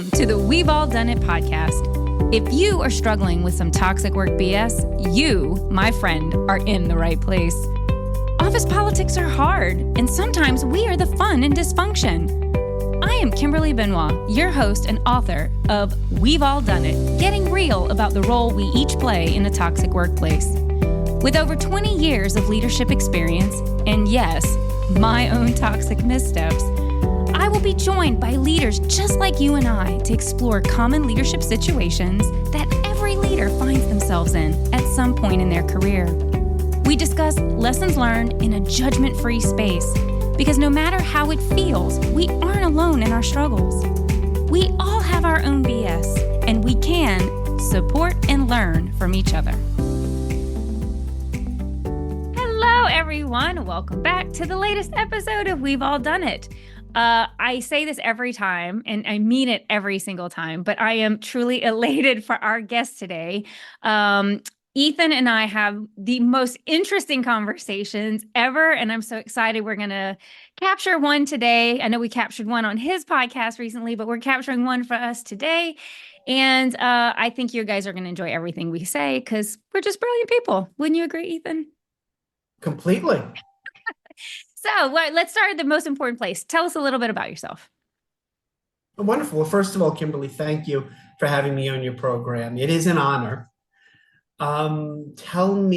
Welcome to the We've All Done It podcast. If you are struggling with some toxic work BS, you, my friend, are in the right place. Office politics are hard, and sometimes we are the fun in dysfunction. I am Kimberly Benoit, your host and author of We've All Done It, getting real about the role we each play in a toxic workplace. With over 20 years of leadership experience, and yes, my own toxic missteps, I will be joined by leaders just like you and I to explore common leadership situations that every leader finds themselves in at some point in their career. We discuss lessons learned in a judgment-free space, because no matter how it feels, we aren't alone in our struggles. We all have our own BS, and we can support and learn from each other. Hello, everyone. Welcome back to the latest episode of We've All Done It. I say this every time, and I mean it every single time, but I am truly elated for our guest today. Ethan and I have the most interesting conversations ever, and I'm so excited. We're going to capture one today. I know we captured one on his podcast recently, but we're capturing one for us today. And I think you guys are going to enjoy everything we say because we're just brilliant people. Wouldn't you agree, Ethan? Completely. So let's start at the most important place. Tell us a little bit about yourself. Wonderful. Well, first of all, Kimberly, thank you for having me on your program. It is an honor. Tell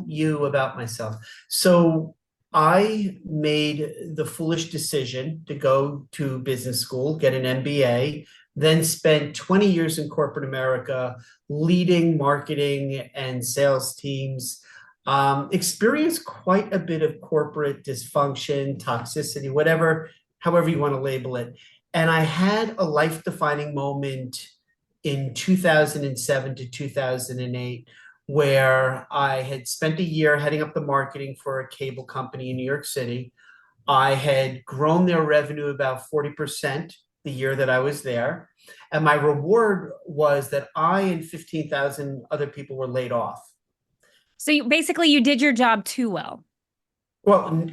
you about myself. So I made the foolish decision to go to business school, get an MBA, then spent 20 years in corporate America leading marketing and sales teams. Experienced quite a bit of corporate dysfunction, toxicity, however you want to label it. And I had a life-defining moment in 2007 to 2008, where I had spent a year heading up the marketing for a cable company in New York City. I had grown their revenue about 40% the year that I was there. And my reward was that I and 15,000 other people were laid off. So you did your job too well. Well,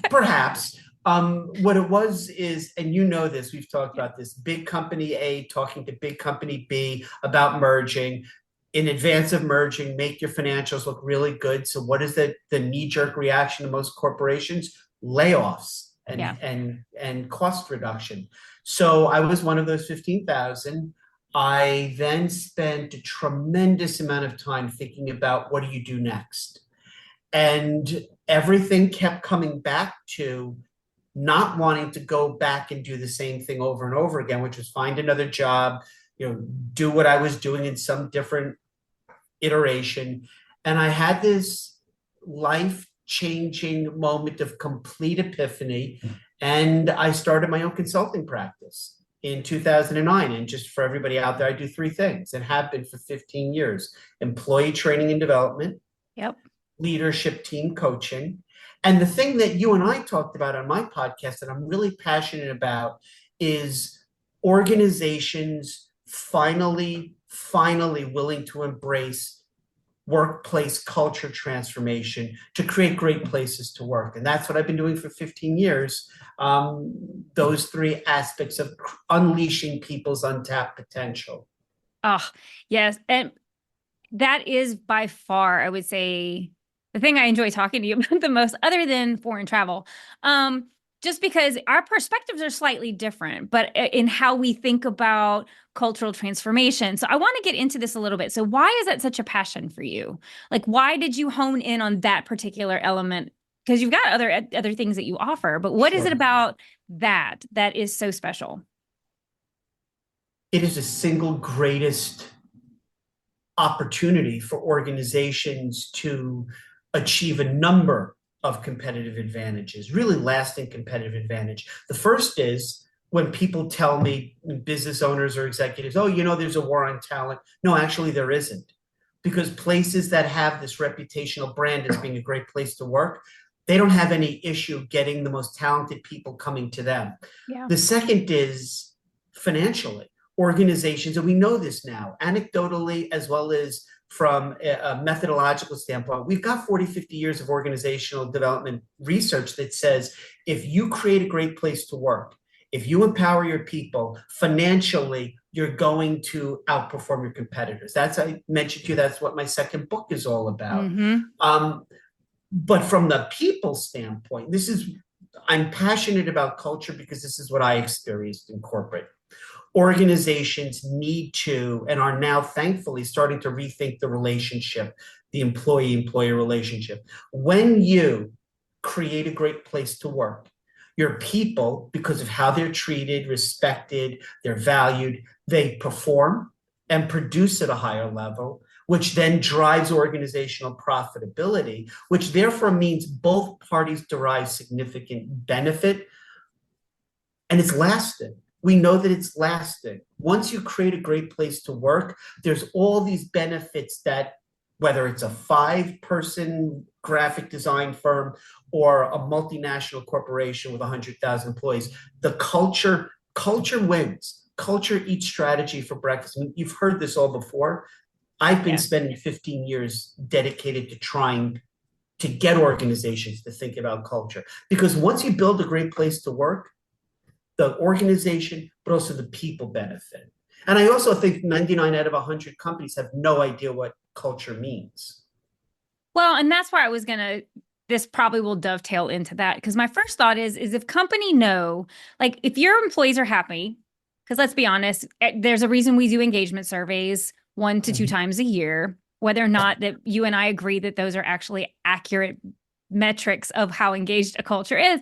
perhaps. What it was is, and you know this, we've talked about this, big company A talking to big company B about merging. In advance of merging, make your financials look really good. So what is the knee-jerk reaction to most corporations? Layoffs and cost reduction. So I was one of those 15,000. I then spent a tremendous amount of time thinking about what do you do next? And everything kept coming back to not wanting to go back and do the same thing over and over again, which was find another job, do what I was doing in some different iteration. And I had this life-changing moment of complete epiphany. And I started my own consulting practice in 2009. And just for everybody out there, I do three things and have been for 15 years: employee training and development, leadership team coaching. And the thing that you and I talked about on my podcast that I'm really passionate about is organizations finally willing to embrace workplace culture transformation to create great places to work. And that's what I've been doing for 15 years. Those three aspects of unleashing people's untapped potential. Oh, yes. And that is by far, I would say, the thing I enjoy talking to you about the most, other than foreign travel, just because our perspectives are slightly different, but in how we think about cultural transformation. So I want to get into this a little bit. So why is that such a passion for you? Like, why did you hone in on that particular element? Because you've got other things that you offer, but what is it about that is so special? It is the single greatest opportunity for organizations to achieve a number of competitive advantages, really lasting competitive advantage. The first is when people tell me, business owners or executives, there's a war on talent. No, actually there isn't. Because places that have this reputational brand as being a great place to work, they don't have any issue getting the most talented people coming to them. Yeah. The second is financially. Organizations, and we know this now, anecdotally as well as from a methodological standpoint, we've got 40, 50 years of organizational development research that says if you create a great place to work, If you empower your people financially, you're going to outperform your competitors. That's, I mentioned to you, that's what my second book is all about. Mm-hmm. But from the people standpoint, I'm passionate about culture because this is what I experienced in corporate. Organizations need to, and are now thankfully starting to rethink the relationship, the employee-employer relationship. When you create a great place to work, your people, because of how they're treated, respected, they're valued, they perform and produce at a higher level, which then drives organizational profitability, which therefore means both parties derive significant benefit, and it's lasting. We know that it's lasting. Once you create a great place to work, there's all these benefits that, whether it's a 5-person graphic design firm or a multinational corporation with 100,000 employees, the culture wins. Culture eats strategy for breakfast. I mean, you've heard this all before. I've been spending 15 years dedicated to trying to get organizations to think about culture. Because once you build a great place to work, the organization, but also the people benefit. And I also think 99 out of 100 companies have no idea what culture means. Well, and that's why I was this probably will dovetail into that. Because my first thought is if company know, like if your employees are happy, because let's be honest, there's a reason we do engagement surveys 1 to 2 times a year, whether or not that you and I agree that those are actually accurate metrics of how engaged a culture is.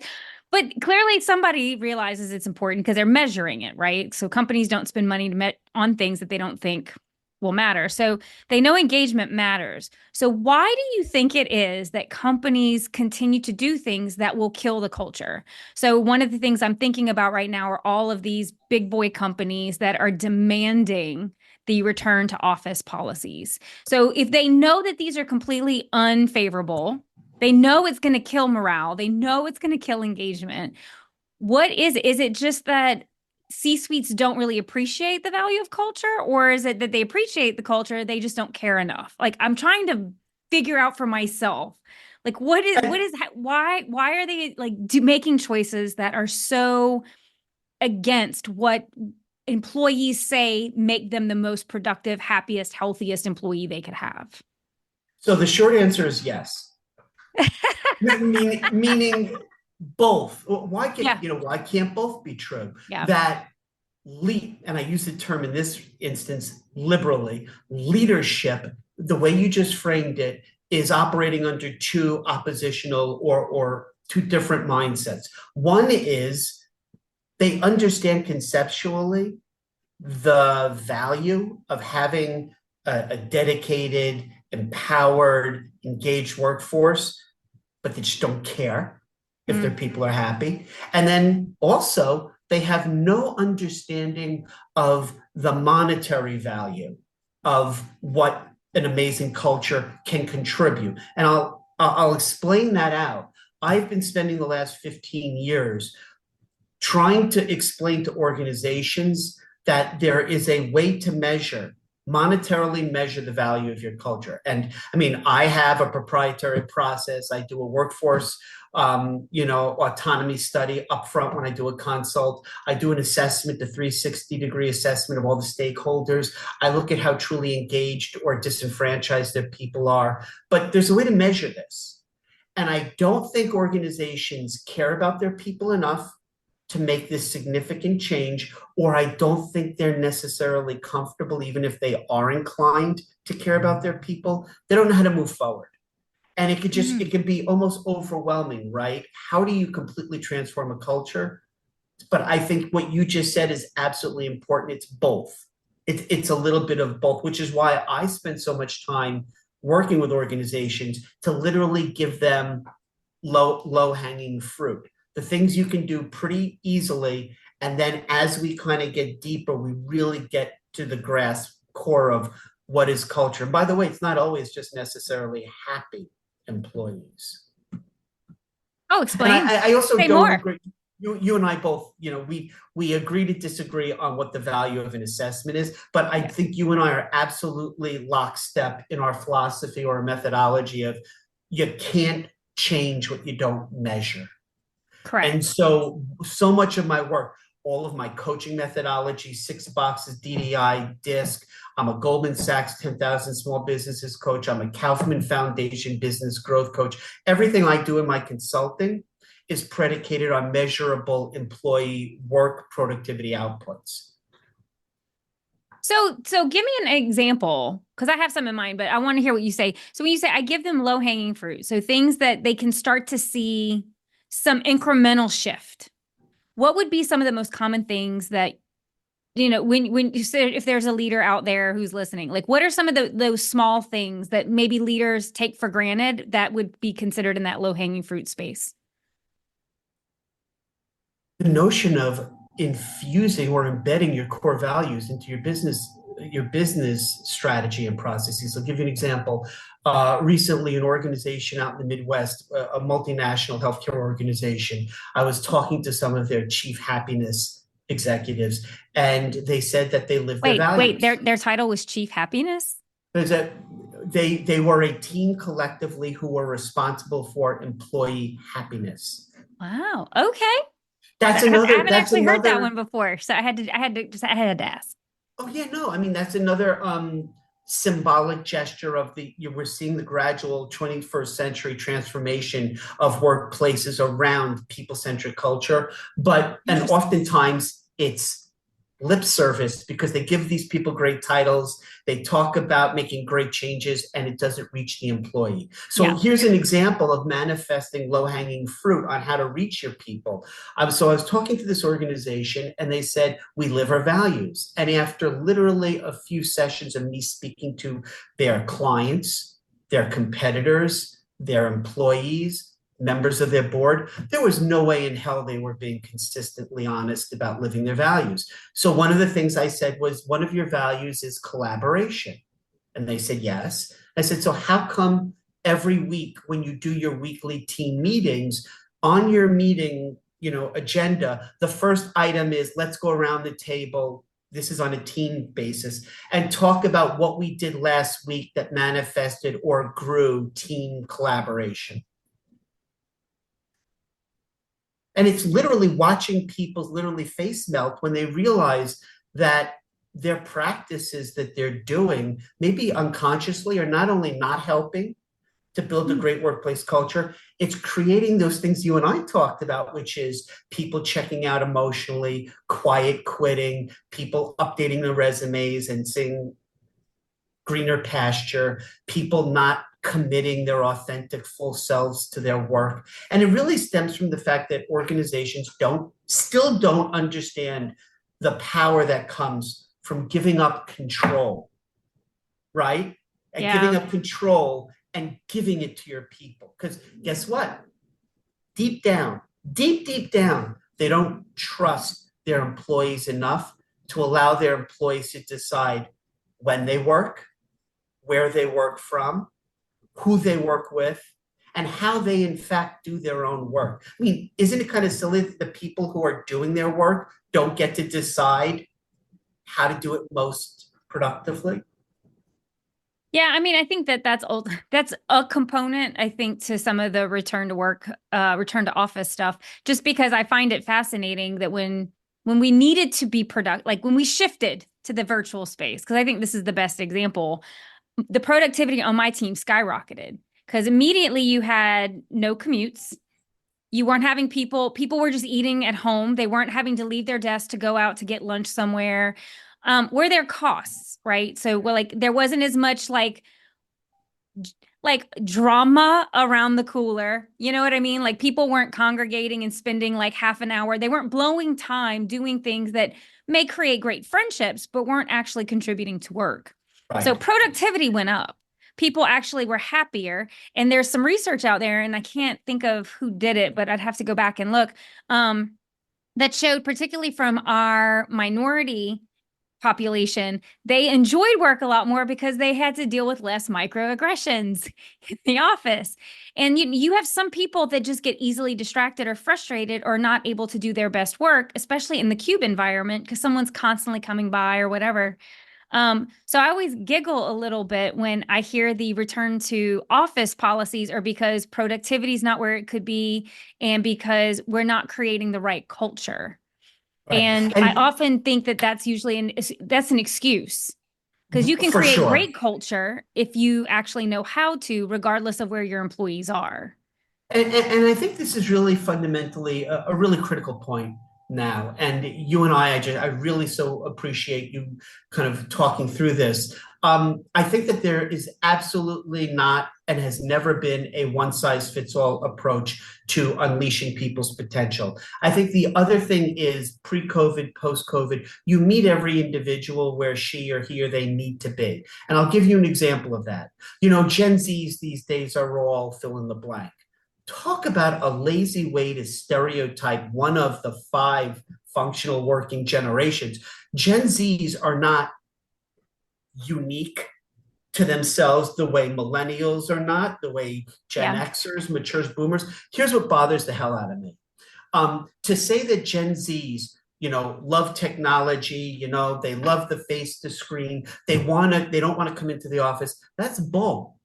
But clearly somebody realizes it's important because they're measuring it, right? So companies don't spend money on things that they don't think will matter. So they know engagement matters. So why do you think it is that companies continue to do things that will kill the culture? So one of the things I'm thinking about right now are all of these big boy companies that are demanding the return to office policies. So if they know that these are completely unfavorable, they know it's going to kill morale, they know it's going to kill engagement. What is it? Is it just that C-suites don't really appreciate the value of culture, or is it that they appreciate the culture, they just don't care enough? Like, I'm trying to figure out for myself, like, why are they like making choices that are so against what employees say make them the most productive, happiest, healthiest employee they could have? So the short answer is yes. Meaning both. Why can't both be true? Yeah. That and I use the term in this instance liberally, leadership, the way you just framed it, is operating under two oppositional or two different mindsets. One is they understand conceptually the value of having a dedicated, empowered, engaged workforce, but they just don't care if their people are happy. And then also, they have no understanding of the monetary value of what an amazing culture can contribute. And I'll explain that out. I've been spending the last 15 years trying to explain to organizations that there is a way to monetarily measure the value of your culture. And I mean, I have a proprietary process. I do a workforce autonomy study upfront when I do a consult. I do an assessment, the 360-degree assessment of all the stakeholders. I look at how truly engaged or disenfranchised their people are. But there's a way to measure this. And I don't think organizations care about their people enough to make this significant change, or I don't think they're necessarily comfortable, even if they are inclined to care about their people. They don't know how to move forward. And it can be almost overwhelming, right? How do you completely transform a culture? But I think what you just said is absolutely important. It's both. It's a little bit of both, which is why I spend so much time working with organizations to literally give them low-hanging fruit. The things you can do pretty easily. And then as we kind of get deeper, we really get to the core of what is culture. And by the way, it's not always just necessarily happy employees. Oh, explain. And I also Say don't more. agree. You and I both, we agree to disagree on what the value of an assessment is, but I think you and I are absolutely lockstep in our philosophy or methodology of you can't change what you don't measure. Correct. And so much of my work, all of my coaching methodology, 6 boxes, DDI, DISC. I'm a Goldman Sachs 10,000 small businesses coach. I'm a Kaufman Foundation business growth coach. Everything I do in my consulting is predicated on measurable employee work productivity outputs. So give me an example, because I have some in mind, but I want to hear what you say. So when you say I give them low hanging fruit, so things that they can start to see some incremental shift, what would be some of the most common things that, when you say, if there's a leader out there who's listening, like what are some of those small things that maybe leaders take for granted that would be considered in that low hanging fruit space? The notion of infusing or embedding your core values into your business strategy and processes. I'll give you an example. Recently, an organization out in the Midwest, a multinational healthcare organization, I was talking to some of their chief happiness executives, and they said that they live their values. Their title was Chief Happiness? There's a they were a team collectively who were responsible for employee happiness. Wow. Okay. That's I another. haven't That's actually heard that another. one before, so I had to ask. Oh yeah, no. I mean, that's another symbolic gesture of we're seeing the gradual 21st century transformation of workplaces around people-centric culture, and oftentimes it's lip service because they give these people great titles, they talk about making great changes, and it doesn't reach the employee. So Yeah. here's an example of manifesting low-hanging fruit on how to reach your people. I was talking to this organization, and they said, we live our values. And after literally a few sessions of me speaking to their clients, their competitors, their employees, members of their board, there was no way in hell they were being consistently honest about living their values. So one of the things I said was, one of your values is collaboration. And they said, yes. I said, so how come every week when you do your weekly team meetings, on your meeting, agenda, the first item is, let's go around the table, this is on a team basis, and talk about what we did last week that manifested or grew team collaboration. And it's literally watching people's literally face melt when they realize that their practices that they're doing, maybe unconsciously, are not only not helping to build a great workplace culture, it's creating those things you and I talked about, which is people checking out emotionally, quiet quitting, people updating their resumes and seeing greener pasture, people not committing their authentic full selves to their work. And it really stems from the fact that organizations still don't understand the power that comes from giving up control, right? And giving up control and giving it to your people. Because guess what? Deep down, deep down, they don't trust their employees enough to allow their employees to decide when they work, where they work from, who they work with, and how they in fact do their own work. I mean, isn't it kind of silly that the people who are doing their work don't get to decide how to do it most productively? Yeah, I mean, I think that's a component, I think, to some of the return to office stuff, just because I find it fascinating that when we needed to be productive, like when we shifted to the virtual space, because I think this is the best example, the productivity on my team skyrocketed because immediately you had no commutes. You weren't having people were just eating at home. They weren't having to leave their desk to go out to get lunch somewhere. Were there costs, right? So, there wasn't as much like drama around the cooler. You know what I mean? Like people weren't congregating and spending like half an hour. They weren't blowing time doing things that may create great friendships, but weren't actually contributing to work. Right. So productivity went up. People actually were happier. And there's some research out there, and I can't think of who did it, but I'd have to go back and look, that showed, particularly from our minority population, they enjoyed work a lot more because they had to deal with less microaggressions in the office. And you have some people that just get easily distracted or frustrated or not able to do their best work, especially in the cube environment, because someone's constantly coming by or whatever. So I always giggle a little bit when I hear the return to office policies are because productivity is not where it could be and because we're not creating the right culture. Right. And I And often think that that's usually that's an excuse because you can for create sure. great culture if you actually know how to, regardless of where your employees are. And I think this is really fundamentally a really critical point now. And you and I really so appreciate you kind of talking through this. I think that there is absolutely not and has never been a one size fits all approach to unleashing people's potential. I think the other thing is pre COVID, post COVID, you meet every individual where she or he or they need to be. And I'll give you an example of that. You know, Gen Zs these days are all fill in the blank. Talk about a lazy way to stereotype one of the five functional working generations. Gen Zs are not unique to themselves the way millennials are not, the way Gen Yeah. Xers, matures boomers. Here's what bothers the hell out of me. To say that Gen Zs, love technology, they love the face to screen, they don't want to come into the office. That's bull.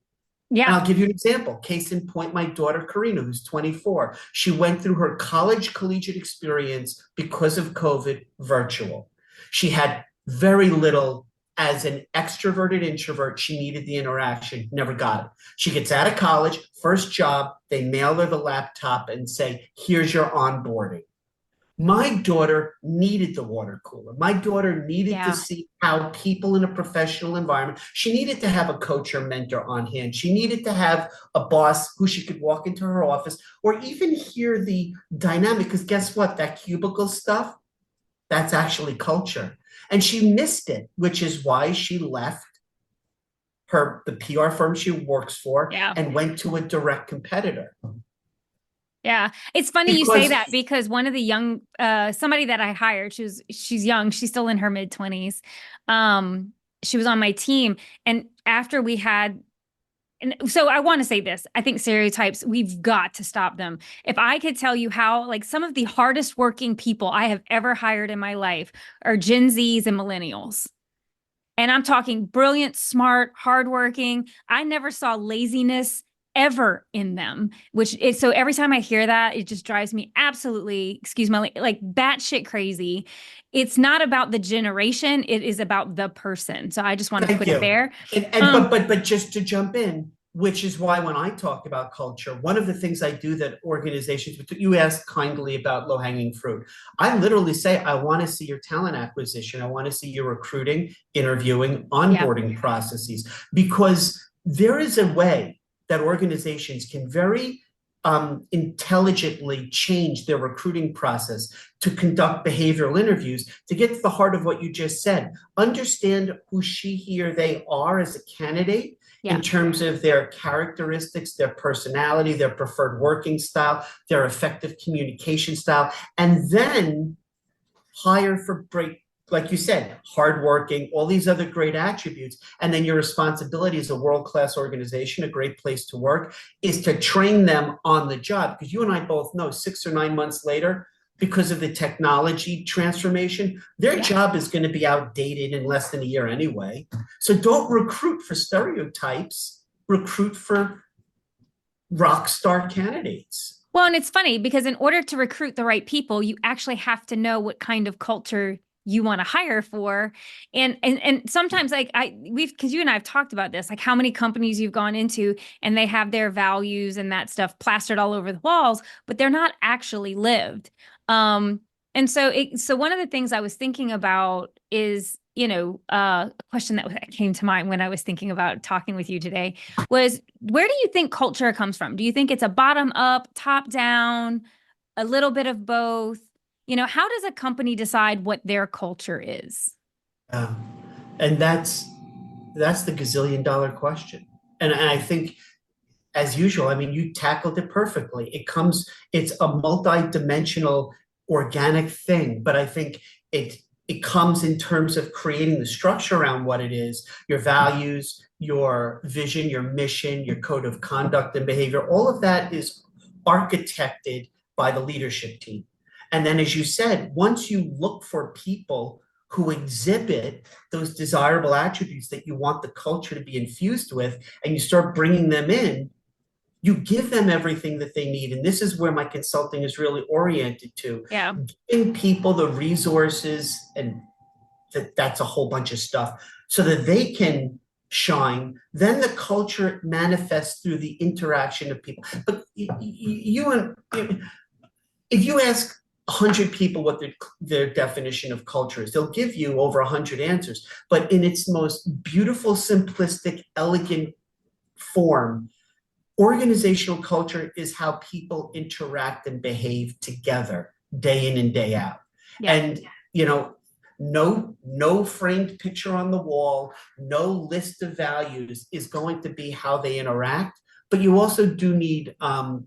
And Yeah. I'll give you an example. Case in point, my daughter, Karina, who's 24. She went through her college collegiate experience because of COVID virtual. She had very little as an extroverted introvert. She needed the interaction, never got it. She gets out of college, first job, they mail her the laptop and say, here's your onboarding. My daughter needed the water cooler. My daughter needed to Yeah. see how people in a professional environment, she needed to have a coach or mentor on hand. She needed to have a boss who she could walk into her office or even hear the dynamic. Because guess what? That cubicle stuff, that's actually culture. And she missed it, which is why she left the PR firm she works for Yeah. and went to a direct competitor. Yeah. It's funny you say Because that because one of the young, somebody that I hired, she's young, she's still in her mid 20s. She was on my team. And after we had, and so I want to say this, I think stereotypes, we've got to stop them. If I could tell you how, like some of the hardest working people I have ever hired in my life are Gen Zs and millennials. And I'm talking brilliant, smart, hardworking. I never saw laziness ever in them, which is so every time I hear that, it just drives me absolutely, excuse my, like batshit crazy. It's not about the generation, it is about the person. So I just want to thank put it you. there. And but just to jump in, which is why when I talk about culture, one of the things I do that organizations, you asked kindly about low hanging fruit. I literally say, I want to see your talent acquisition. I want to see your recruiting, interviewing, Yeah. onboarding processes, because there is a way that organizations can very intelligently change their recruiting process to conduct behavioral interviews to get to the heart of what you just said. Understand who she, he, or they are as a candidate in Yeah. terms of their characteristics, their personality, their preferred working style, their effective communication style, and then hire for great, like you said, hardworking, all these other great attributes. And then your responsibility as a world-class organization, a great place to work, is to train them on the job. Because you and I both know 6 or 9 months later, because of the technology transformation, their Yeah. job is going to be outdated in less than a year anyway. So don't recruit for stereotypes, recruit for rock star candidates. Well, and it's funny because in order to recruit the right people, you actually have to know what kind of culture you want to hire for. And sometimes like because you and I have talked about this, like how many companies you've gone into and they have their values and that stuff plastered all over the walls, but they're not actually lived. And so one of the things I was thinking about is, a question that came to mind when I was thinking about talking with you today was, where do you think culture comes from? Do you think it's a bottom up, top down, a little bit of both? How does a company decide what their culture is? And that's the gazillion-dollar question. And I think, as usual, I mean, you tackled it perfectly. It's a multi-dimensional organic thing, but I think it comes in terms of creating the structure around what it is, your values, your vision, your mission, your code of conduct and behavior. All of that is architected by the leadership team. And then, as you said, once you look for people who exhibit those desirable attributes that you want the culture to be infused with, and you start bringing them in, you give them everything that they need. And this is where my consulting is really oriented to, Yeah. giving people the resources, and that's a whole bunch of stuff, so that they can shine. Then the culture manifests through the interaction of people. But if you ask 100 people what their definition of culture is, they'll give you over 100 answers. But in its most beautiful, simplistic, elegant form, organizational culture is how people interact and behave together day in and day out. Yeah. And, you know, no framed picture on the wall, no list of values is going to be how they interact. But you also do need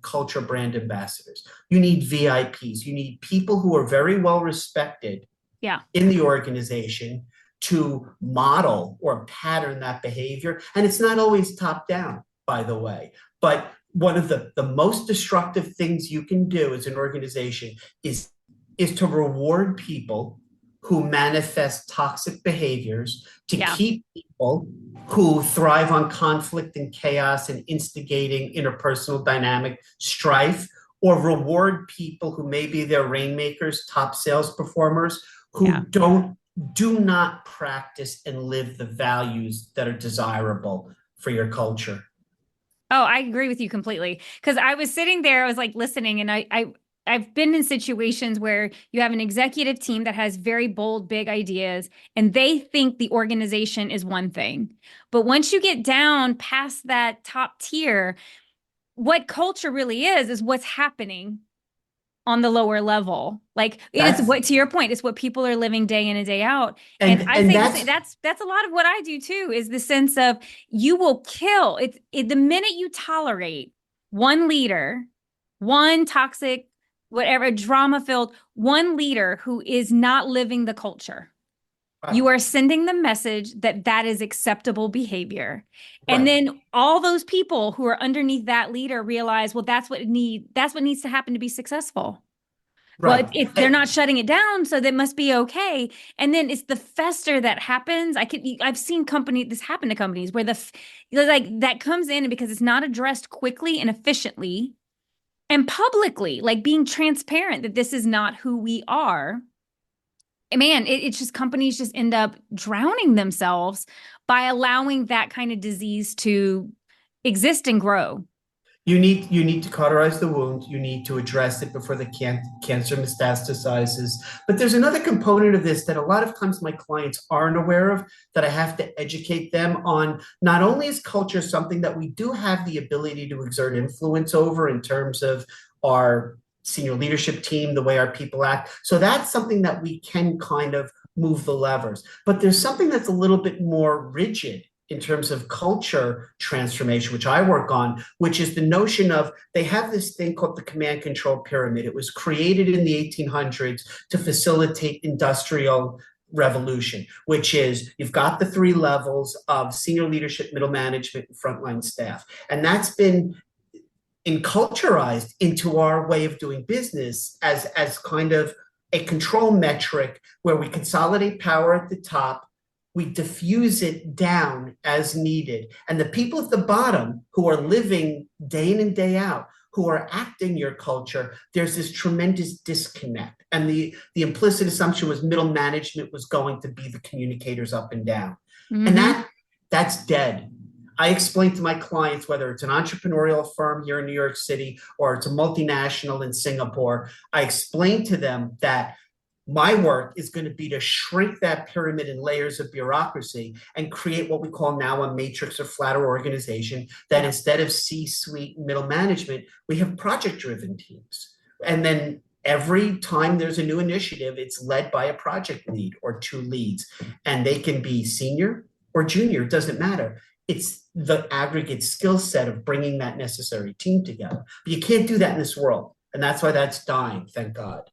culture brand ambassadors. You need VIPs. You need people who are very well respected in the organization to model or pattern that behavior. And it's not always top down, by the way. But one of the most destructive things you can do as an organization is to reward people who manifest toxic behaviors, to keep people who thrive on conflict and chaos and instigating interpersonal dynamic strife, or reward people who maybe they're rainmakers, top sales performers, who do not practice and live the values that are desirable for your culture. Oh, I agree with you completely. Because I was sitting there, I was like listening, and I've been in situations where you have an executive team that has very bold, big ideas, and they think the organization is one thing. But once you get down past that top tier, what culture really is what's happening on the lower level. Like it's what, to your point, it's what people are living day in and day out. And I think that's a lot of what I do too, is the sense of you will kill it the minute you tolerate one leader, one toxic, whatever, drama filled, one leader who is not living the culture. Right. You are sending the message that that is acceptable behavior. Right. And then all those people who are underneath that leader realize, well, that's what needs to happen to be successful. Right. Well, if they're not shutting it down, so that must be okay. And then it's the fester that happens. I've seen this happen to companies where that comes in, and because it's not addressed quickly and efficiently and publicly, like being transparent that this is not who we are. Man, it's just companies just end up drowning themselves by allowing that kind of disease to exist and grow. You need to cauterize the wound. You need to address it before the cancer metastasizes. But there's another component of this that a lot of times my clients aren't aware of, that I have to educate them on. Not only is culture something that we do have the ability to exert influence over in terms of our senior leadership team, the way our people act. So that's something that we can kind of move the levers. But there's something that's a little bit more rigid in terms of culture transformation, which I work on, which is the notion of, they have this thing called the command control pyramid. It was created in the 1800s to facilitate industrial revolution, which is you've got the three levels of senior leadership, middle management, and frontline staff. And that's been enculturized into our way of doing business as kind of a control metric, where we consolidate power at the top, we diffuse it down as needed. And the people at the bottom who are living day in and day out, who are acting your culture, there's this tremendous disconnect. And the implicit assumption was middle management was going to be the communicators up and down. Mm-hmm. And that's dead. I explain to my clients, whether it's an entrepreneurial firm here in New York City or it's a multinational in Singapore, I explain to them that my work is going to be to shrink that pyramid and layers of bureaucracy and create what we call now a matrix or flatter organization, that instead of C-suite middle management, we have project-driven teams. And then every time there's a new initiative, it's led by a project lead or two leads. And they can be senior or junior, it doesn't matter. It's the aggregate skill set of bringing that necessary team together. But you can't do that in this world. And that's why that's dying, thank God.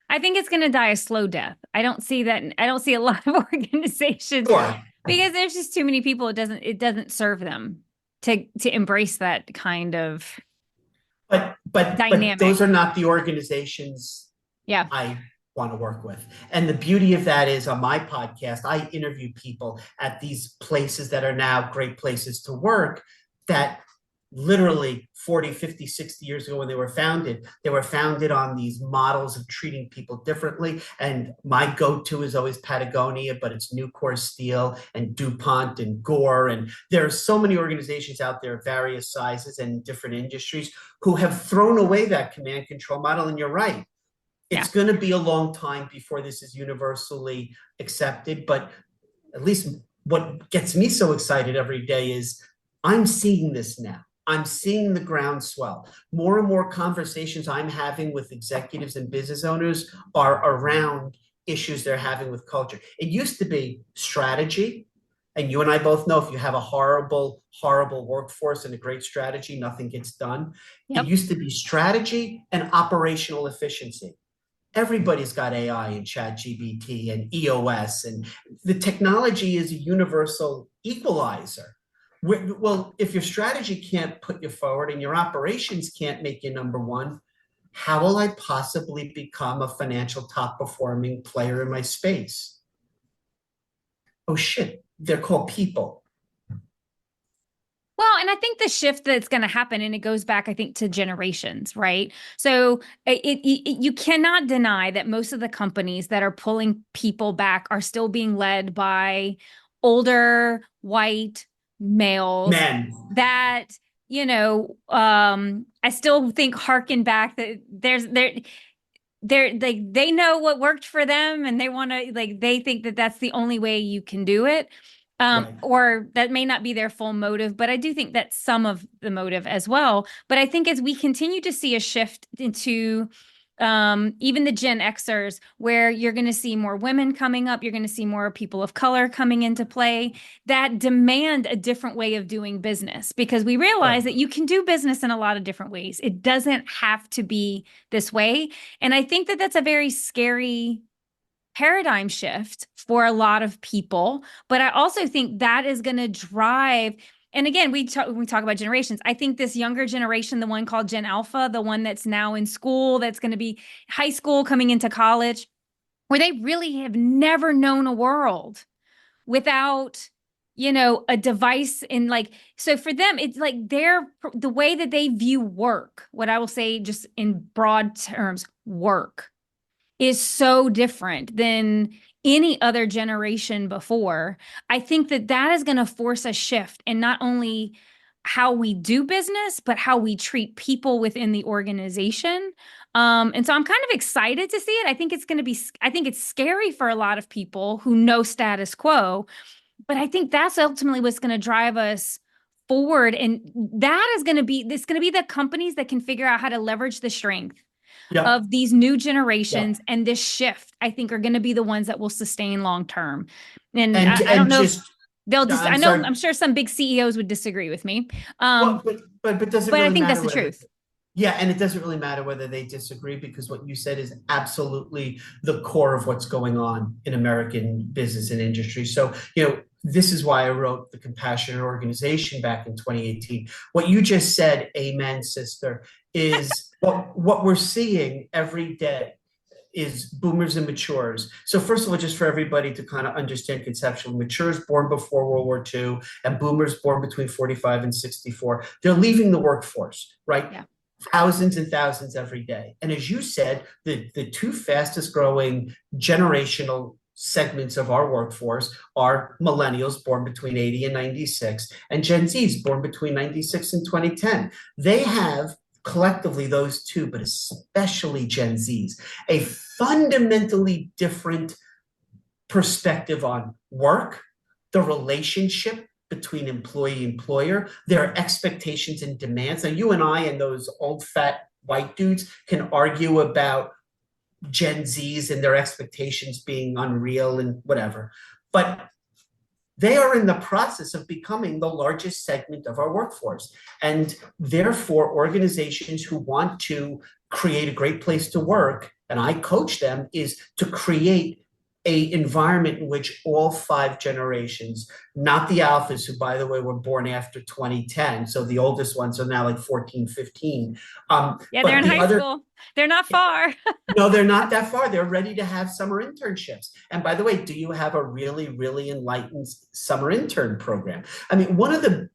I think it's going to die a slow death. I don't see that. I don't see a lot of organizations because there's just too many people. It doesn't serve them to embrace that kind of but dynamic. But those are not the organizations I want to work with. And the beauty of that is, on my podcast, I interview people at these places that are now great places to work, that literally 40, 50, 60 years ago when they were founded on these models of treating people differently. And my go-to is always Patagonia, but it's Nucor Steel and DuPont and Gore. And there are so many organizations out there of various sizes and different industries who have thrown away that command control model. And you're right. It's going to be a long time before this is universally accepted. But at least what gets me so excited every day is I'm seeing this now. I'm seeing the groundswell. More and more conversations I'm having with executives and business owners are around issues they're having with culture. It used to be strategy. And you and I both know if you have a horrible, horrible workforce and a great strategy, nothing gets done. It used to be strategy and operational efficiency. Everybody's got AI and ChatGPT and EOS, and the technology is a universal equalizer. Well, if your strategy can't put you forward and your operations can't make you number one, how will I possibly become a financial top performing player in my space? Oh shit, they're called people. Well, and I think the shift that's going to happen, and it goes back, I think, to generations, right? So you cannot deny that most of the companies that are pulling people back are still being led by older, white males Men. that, I still think harken back that they know what worked for them, and they want to, they think that that's the only way you can do it. Right. Or that may not be their full motive, but I do think that's some of the motive as well. But I think as we continue to see a shift into even the Gen Xers, where you're going to see more women coming up, you're going to see more people of color coming into play that demand a different way of doing business, because we realize that you can do business in a lot of different ways. It doesn't have to be this way. And I think that that's a very scary paradigm shift for a lot of people. But I also think that is going to drive, and again, when we talk about generations, I think this younger generation, the one called Gen Alpha, the one that's now in school, that's going to be high school coming into college, where they really have never known a world without, a device in, so for them, it's like the way that they view work, what I will say just in broad terms, work is so different than any other generation before. I think that that is going to force a shift in not only how we do business, but how we treat people within the organization. And so I'm kind of excited to see it. I think it's scary for a lot of people who know status quo, but I think that's ultimately what's going to drive us forward. And it's going to be the companies that can figure out how to leverage the strength of these new generations and this shift, I think, are going to be the ones that will sustain long term. And I don't know if they'll just, I'm sure some big CEOs would disagree with me. But does it really I think matter that's the truth. Yeah, and it doesn't really matter whether they disagree, because what you said is absolutely the core of what's going on in American business and industry. So, this is why I wrote The Compassionate Organization back in 2018. What you just said, amen, sister, is what we're seeing every day is boomers and matures. So first of all, just for everybody to kind of understand conceptually, matures born before World War II and boomers born between 45 and 64, they're leaving the workforce, right? Yeah. Thousands and thousands every day. And as you said, the two fastest growing generational segments of our workforce are millennials born between 80 and 96 and Gen Zs born between 96 and 2010. They have collectively, those two, but especially Gen Zs, a fundamentally different perspective on work, the relationship between employee and employer, their expectations and demands. Now, you and I and those old fat white dudes can argue about Gen Zs and their expectations being unreal and whatever, but they are in the process of becoming the largest segment of our workforce. And therefore, organizations who want to create a great place to work, and I coach them, is to create an environment in which all five generations, not the alphas, who, by the way, were born after 2010. So the oldest ones are now like 14, 15. They're in high school. They're not far. No, they're not that far. They're ready to have summer internships. And by the way, do you have a really, really enlightened summer intern program? I mean, one of the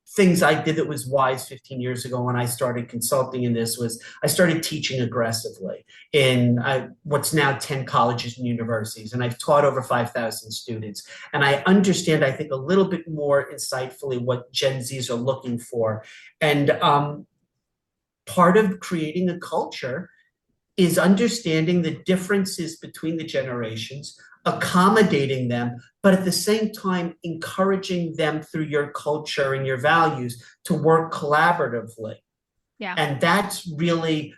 things I did that was wise 15 years ago when I started consulting in this was I started teaching aggressively in what's now 10 colleges and universities. And I've taught over 5,000 students. And I understand, I think, a little bit more insightfully what Gen Zs are looking for. And part of creating a culture is understanding the differences between the generations, accommodating them, but at the same time, encouraging them through your culture and your values to work collaboratively. Yeah. And that's really,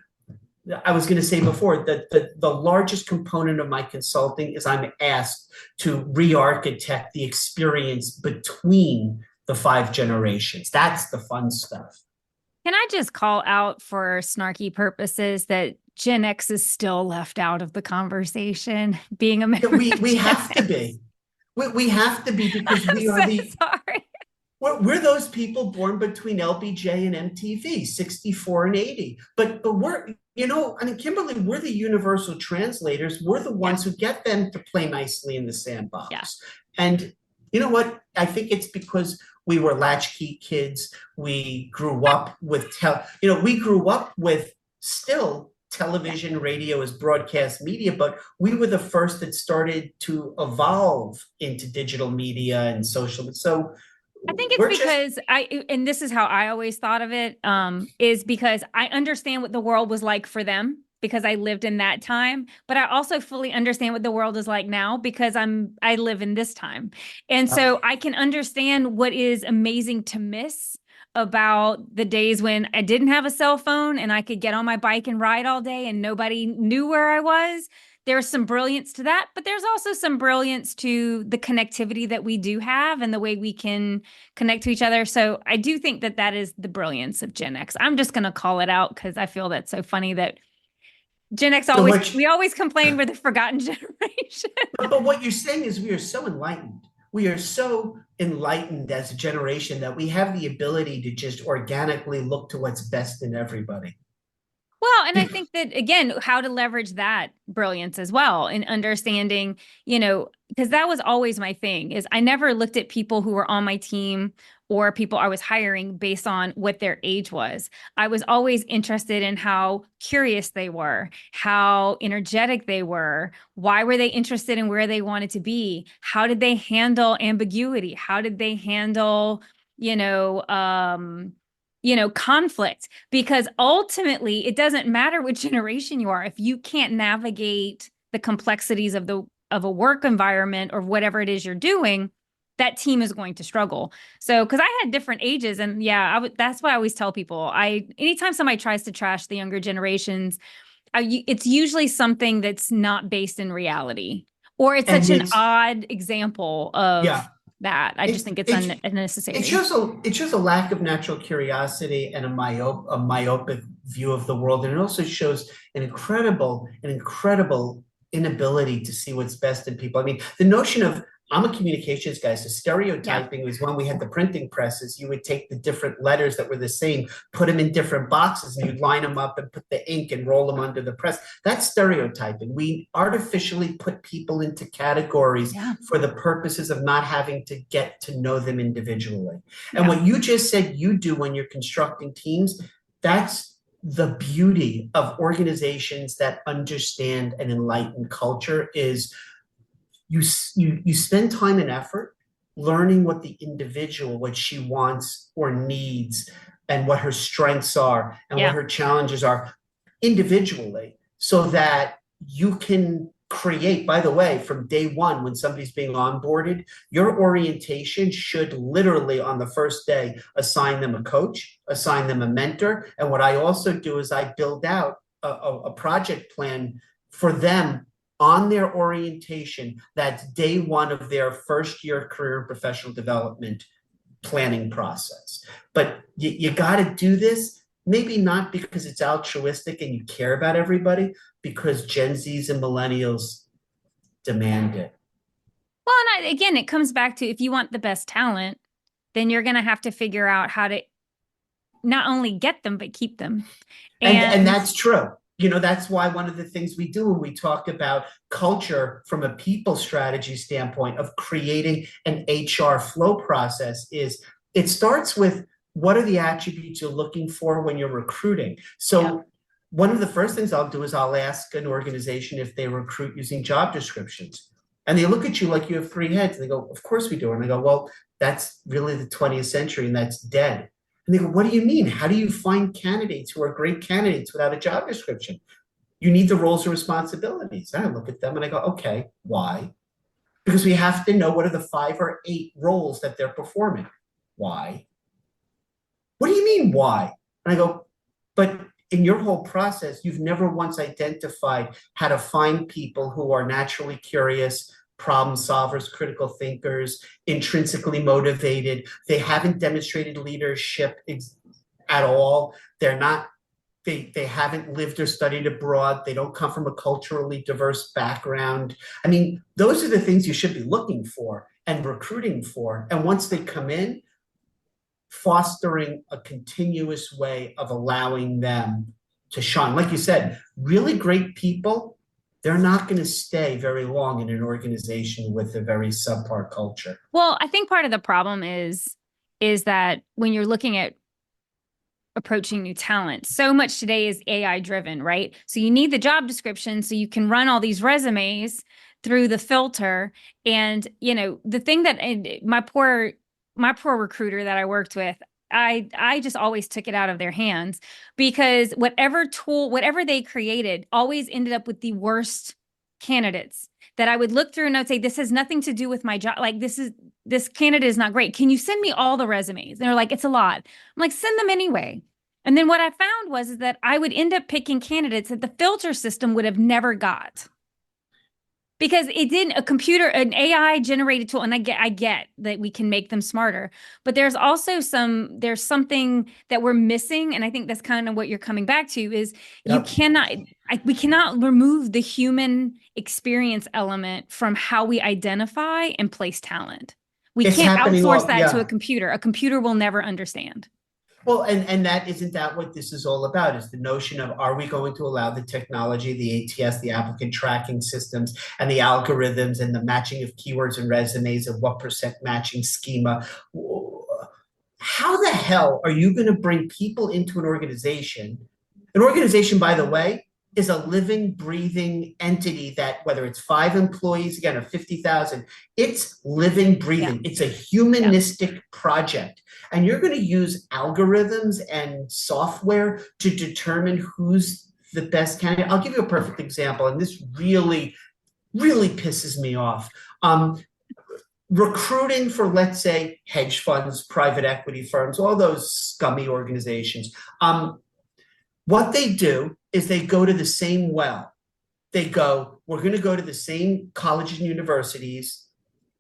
I was going to say before, that the largest component of my consulting is I'm asked to re-architect the experience between the 5 generations. That's the fun stuff. Can I just call out for snarky purposes that Gen X is still left out of the conversation, being a member we have to be. We have to be because we are sorry. We're those people born between LBJ and MTV, 64 and 80. But we're, Kimberly, we're the universal translators. We're the ones who get them to play nicely in the sandbox. Yeah. And you know what? I think it's because we were latchkey kids. We grew up with, we grew up with still television, radio as broadcast media, but we were the first that started to evolve into digital media and social. So I think it's because and this is how I always thought of it, is because I understand what the world was like for them because I lived in that time, but I also fully understand what the world is like now because I live in this time. And so I can understand what is amazing to miss about the days when I didn't have a cell phone and I could get on my bike and ride all day and nobody knew where I was. There's some brilliance to that, but there's also some brilliance to the connectivity that we do have and the way we can connect to each other. So I do think that that is the brilliance of Gen X. I'm just going to call it out because I feel that's so funny that Gen X we always complain we're the forgotten generation. But what you're saying is we are so enlightened. We are so enlightened as a generation that we have the ability to just organically look to what's best in everybody. Well, and I think that, again, how to leverage that brilliance as well in understanding, because that was always my thing is I never looked at people who were on my team or people I was hiring based on what their age was. I was always interested in how curious they were, how energetic they were, why were they interested in where they wanted to be? How did they handle ambiguity? How did they handle, conflict, because ultimately it doesn't matter what generation you are. If you can't navigate the complexities of a work environment or whatever it is you're doing, that team is going to struggle. So, because I had different ages and that's why I always tell people, anytime somebody tries to trash the younger generations, it's usually something that's not based in reality, or it's such an odd example of that. I just think it's unnecessary. It shows a lack of natural curiosity and a myopic view of the world, and it also shows an incredible inability to see what's best in people. I mean, the notion of I'm a communications guy, so stereotyping was when we had the printing presses. You would take the different letters that were the same, put them in different boxes, and you'd line them up and put the ink and roll them under the press. That's stereotyping. We artificially put people into categories for the purposes of not having to get to know them individually. And what you just said you do when you're constructing teams, that's the beauty of organizations that understand an enlightened culture is you spend time and effort learning what the individual, what she wants or needs, and what her strengths are and what her challenges are individually, so that you can create, by the way, from day one, when somebody's being onboarded, your orientation should literally on the first day assign them a coach, assign them a mentor. And what I also do is I build out a project plan for them on their orientation. That's day one of their first year career and professional development planning process. But you got to do this, maybe not because it's altruistic and you care about everybody, because Gen Zs and millennials demand it. Well, and again, it comes back to if you want the best talent, then you're going to have to figure out how to not only get them, but keep them. And that's true. That's why one of the things we do when we talk about culture from a people strategy standpoint of creating an HR flow process is it starts with what are the attributes you're looking for when you're recruiting? Yeah. So one of the first things I'll do is I'll ask an organization if they recruit using job descriptions. And they look at you like you have three heads. And they go, of course we do. And I go, well, that's really the 20th century and that's dead. And they go, what do you mean? How do you find candidates who are great candidates without a job description? You need the roles and responsibilities. And I look at them and I go, okay, why? Because we have to know what are the 5 or 8 roles that they're performing. Why? What do you mean, why? And I go, but in your whole process, you've never once identified how to find people who are naturally curious, problem solvers, critical thinkers, intrinsically motivated. They haven't demonstrated leadership at all. They're not, they haven't lived or studied abroad. They don't come from a culturally diverse background. I mean, those are the things you should be looking for and recruiting for. And once they come in, fostering a continuous way of allowing them to shine. Like you said, really great people, they're not going to stay very long in an organization with a very subpar culture. Well, I think part of the problem is that when you're looking at approaching new talent, so much today is AI driven, right? So you need the job description so you can run all these resumes through the filter. And, you know, the thing that my poor recruiter that I worked with, I just always took it out of their hands, because whatever tool, whatever they created always ended up with the worst candidates that I would look through and I'd say, this has nothing to do with my job. Like, this candidate is not great. Can you send me all the resumes? And they're like, it's a lot. I'm like, send them anyway. And then what I found was that I would end up picking candidates that the filter system would have never got, because it didn't, an AI generated tool. And I get that we can make them smarter, but there's something that we're missing. And I think that's kind of what you're coming back to is we cannot remove the human experience element from how we identify and place talent. We can't outsource that to a computer. A computer will never understand. Well, and that isn't that what this is all about, is the notion of, are we going to allow the technology, the ATS, the applicant tracking systems, and the algorithms and the matching of keywords and resumes and what percent matching schema? How the hell are you going to bring people into an organization? An organization, by the way, is a living, breathing entity that, whether it's 5 employees, again, or 50,000, it's living, breathing. Yeah. It's a humanistic project. And you're going to use algorithms and software to determine who's the best candidate. I'll give you a perfect example, and this really, really pisses me off. Recruiting for, let's say, hedge funds, private equity firms, all those scummy organizations. What they do is they go to the same well. They go, we're going to go to the same colleges and universities,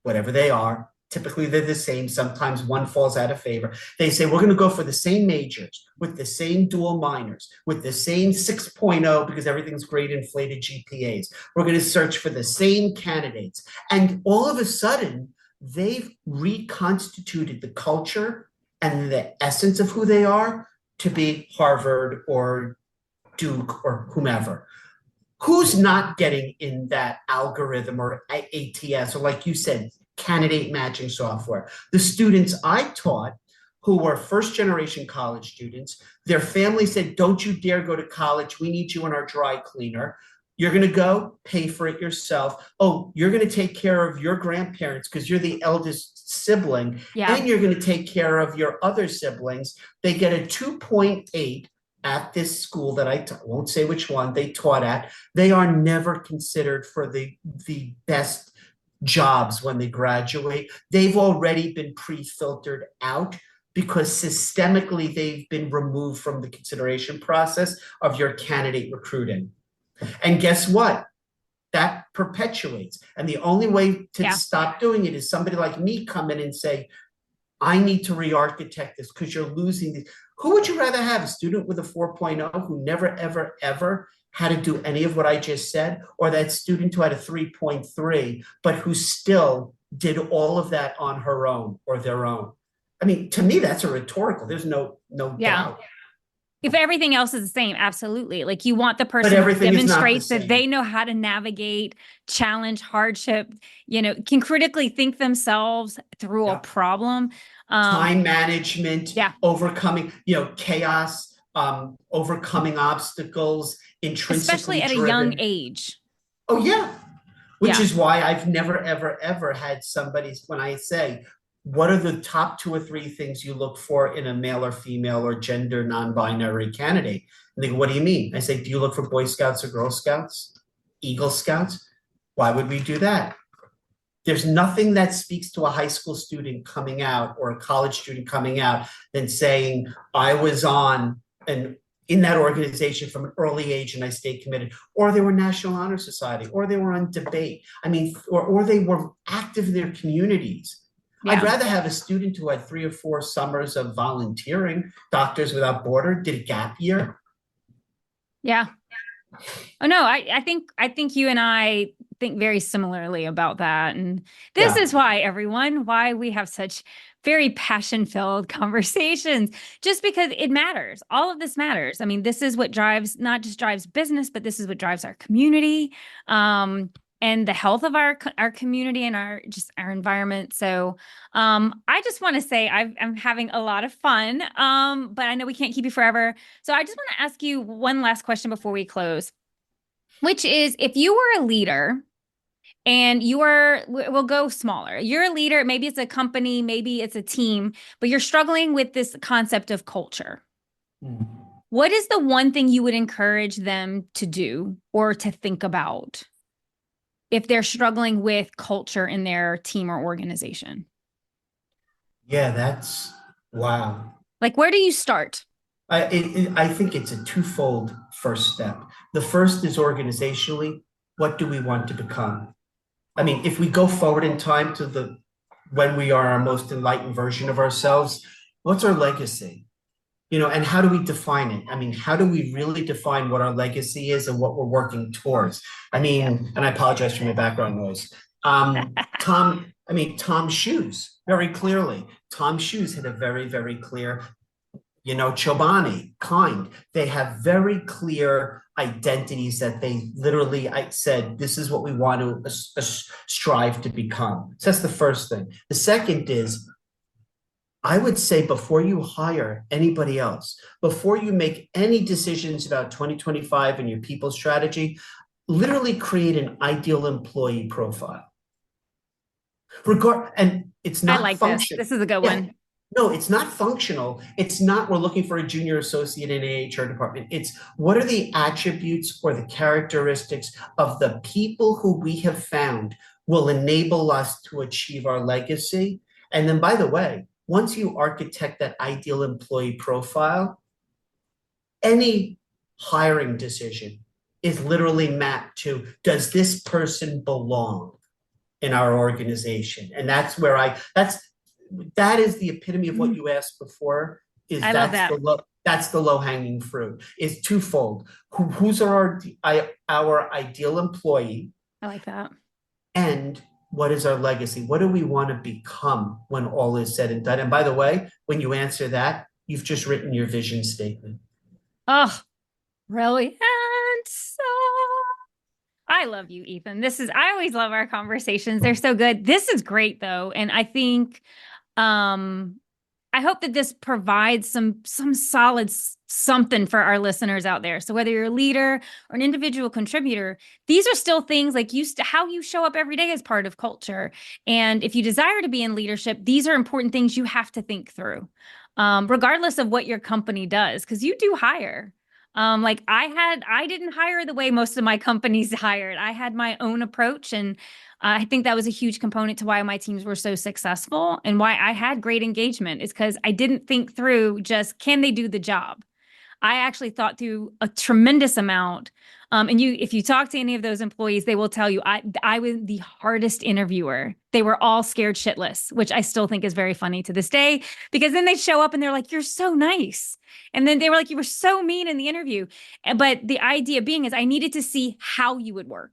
whatever they are. Typically, they're the same. Sometimes one falls out of favor. They say, we're going to go for the same majors, with the same dual minors, with the same 6.0, because everything's great inflated GPAs. We're going to search for the same candidates. And all of a sudden, they've reconstituted the culture and the essence of who they are to be Harvard or Duke or whomever. Who's not getting in that algorithm or ATS, or like you said, candidate matching software? The students I taught, who were first generation college students, their family said, don't you dare go to college. We need you in our dry cleaner. You're going to go pay for it yourself. Oh, you're going to take care of your grandparents because you're the eldest sibling. Yeah. And you're going to take care of your other siblings. They get a 2.8 at this school that I won't say which one they taught at. They are never considered for the best jobs when they graduate. They've already been pre-filtered out because systemically they've been removed from the consideration process of your candidate recruiting. And guess what? That perpetuates. And the only way to stop doing it is somebody like me come in and say, I need to re-architect this because you're losing these. Who would you rather have? A student with a 4.0 who never, ever, ever had to do any of what I just said, or that student who had a 3.3, but who still did all of that on her own or their own? I mean, to me, that's a rhetorical. There's no doubt. If everything else is the same, absolutely. Like, you want the person who demonstrates that they know how to navigate challenge, hardship, can critically think themselves through a problem. Time management, Yeah, overcoming, chaos, overcoming obstacles, especially intrinsically at a young driven. age. Oh, yeah. Which Yeah. is why I've never, ever, ever had somebody, when I say, what are the top two or three things you look for in a male or female or gender non-binary candidate? And they go, what do you mean? I say, do you look for Boy Scouts or Girl Scouts? Eagle Scouts? Why would we do that? There's nothing that speaks to a high school student coming out or a college student coming out than saying, I was on an in that organization from an early age and I stayed committed, or they were National Honor Society, or they were on debate. I mean, or they were active in their communities. I'd Yeah. rather have a student who had 3 or 4 summers of volunteering. Doctors Without Border did a gap year. Yeah. Oh no, I think you and I think very similarly about that. And this Yeah. is why why we have such very passion-filled conversations, just because it matters. All of this matters. I mean, this is what drives, not just drives business, but this is what drives our community, and the health of our community and our environment. So I just want to say I'm having a lot of fun, but I know we can't keep you forever. So I just want to ask you one last question before we close, which is, if you were a leader and we'll go smaller. You're a leader, maybe it's a company, maybe it's a team, but you're struggling with this concept of culture. Mm. What is the one thing you would encourage them to do or to think about if they're struggling with culture in their team or organization? Yeah, that's wow. Like, where do you start? I think it's a twofold first step. The first is organizationally, what do we want to become? I mean, if we go forward in time to the when we are our most enlightened version of ourselves, what's our legacy? And how do we define it? I mean, how do we really define what our legacy is and what we're working towards? I mean, and I apologize for my background noise. Tom Shoes, very clearly. Tom Shoes had a very, very clear, Chobani, Kind, they have very clear identities that they literally, I said, this is what we want to strive to become. So that's the first thing. The second is, I would say, before you hire anybody else, before you make any decisions about 2025 and your people strategy, literally create an ideal employee profile. And it's I not like this. function. This is a good Yeah. one. No, it's not functional. It's not we're looking for a junior associate in an HR department. It's what are the attributes or the characteristics of the people who we have found will enable us to achieve our legacy. And then, by the way, once you architect that ideal employee profile, any hiring decision is literally mapped to, does this person belong in our organization? And that's where that is the epitome of what you asked before. I love that. That's the low hanging fruit. Is twofold. Who's our ideal employee, I like that. and what is our legacy? What do we want to become when all is said and done? And by the way, when you answer that, you've just written your vision statement. Oh, brilliant. So I love you, Ethan. I always love our conversations. They're so good. This is great though. And I think, I hope that this provides some solid something for our listeners out there. So whether you're a leader or an individual contributor, these are still things like how you show up every day as part of culture. And if you desire to be in leadership, these are important things you have to think through, regardless of what your company does, because you do hire. Like I didn't hire the way most of my companies hired. I had my own approach, and I think that was a huge component to why my teams were so successful and why I had great engagement, is because I didn't think through just, can they do the job? I actually thought through a tremendous amount. And if you talk to any of those employees, they will tell you I was the hardest interviewer. They were all scared shitless, which I still think is very funny to this day, because then they show up and they're like, you're so nice. And then they were like, you were so mean in the interview. But the idea being is I needed to see how you would work.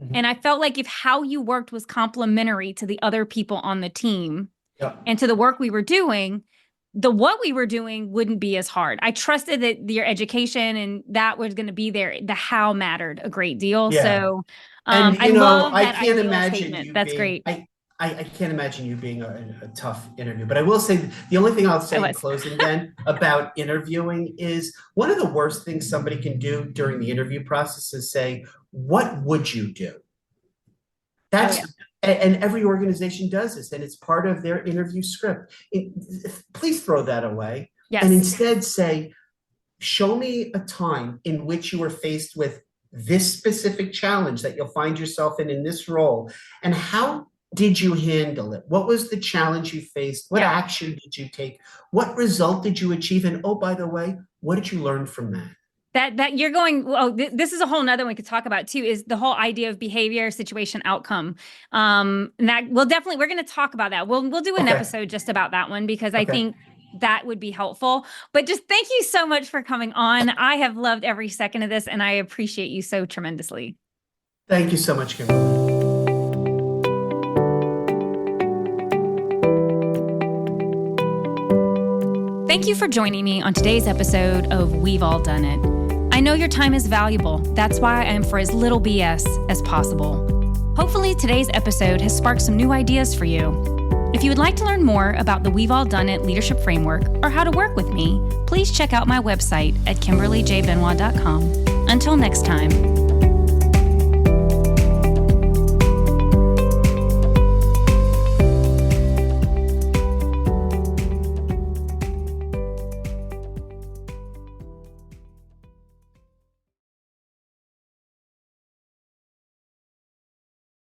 Mm-hmm. And I felt like if how you worked was complementary to the other people on the team, Yep. and to the work we were doing, what we were doing wouldn't be as hard. I trusted that your education and that was going to be there. The how mattered a great deal. Yeah. So And I love I that can't ideal imagine statement. you That's being great. I can't imagine you being a tough interview, but I will say the only thing I'll say in closing then about interviewing is one of the worst things somebody can do during the interview process is say, what would you do? That's, and every organization does this, and it's part of their interview script. Please throw that away. Yes. And instead say, show me a time in which you were faced with this specific challenge that you'll find yourself in this role, and how did you handle it? What was the challenge you faced? What action did you take? What result did you achieve? And oh, by the way, what did you learn from that? That you're going, this is a whole nother one we could talk about too, is the whole idea of behavior, situation, outcome. And that we're going to talk about that. We'll do an episode just about that one, because I think that would be helpful. But just thank you so much for coming on. I have loved every second of this, and I appreciate you so tremendously. Thank you so much, Kimberly. Thank you for joining me on today's episode of We've All Done It. I know your time is valuable. That's why I am for as little BS as possible. Hopefully today's episode has sparked some new ideas for you. If you would like to learn more about the We've All Done It leadership framework or how to work with me, please check out my website at KimberlyJBenoit.com. Until next time.